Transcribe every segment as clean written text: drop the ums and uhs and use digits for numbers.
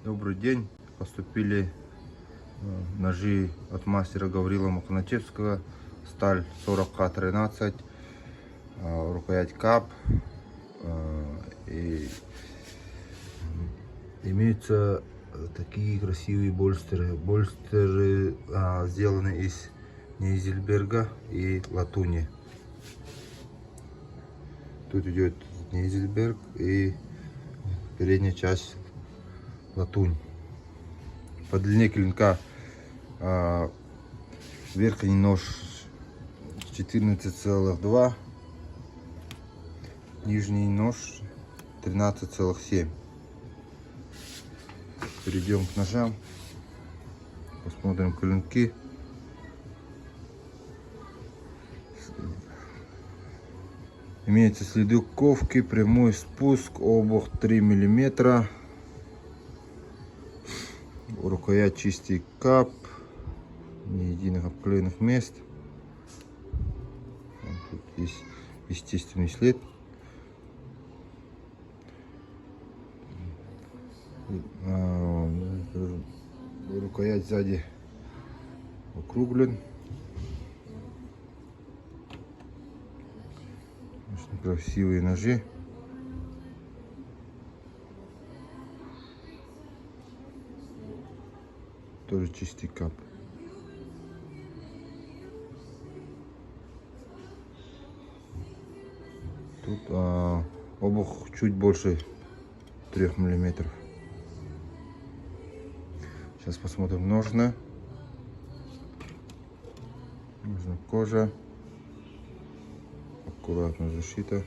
Добрый день. Поступили ножи от мастера Гаврила Махначевского. Сталь 40К13, рукоять КАП. И имеются такие красивые больстеры. Больстеры сделаны из Нейзельберга и латуни. Тут идет Нейзельберг и передняя часть латунь. По длине клинка верхний нож 14,2, нижний нож 13,7. Перейдем к ножам, посмотрим клинки. Имеются следы ковки, прямой спуск, обух 3 мм. Рукоять чистый КАП, ни единых обклеенных мест. Тут есть естественный след. Рукоять сзади округлен. Очень красивые ножи. Тоже чистый КАП. Тут обух чуть больше 3 мм. Сейчас посмотрим ножны. Ножна кожа. Аккуратно зашита.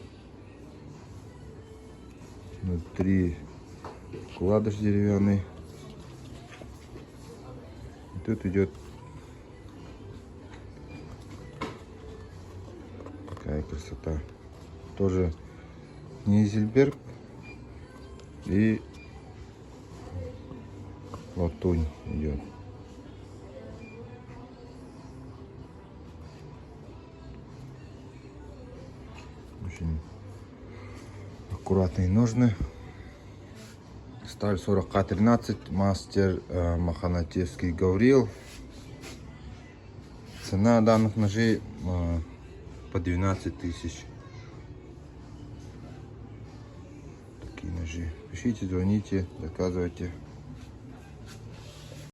Внутри вкладыш деревянный. Тут идет такая красота. Тоже Нейзельберг и латунь идет. Очень аккуратные ножны. Сталь 40К13, мастер Махначевский Гаврил. Цена данных ножей по 12 тысяч. Такие ножи. Пишите, звоните, заказывайте.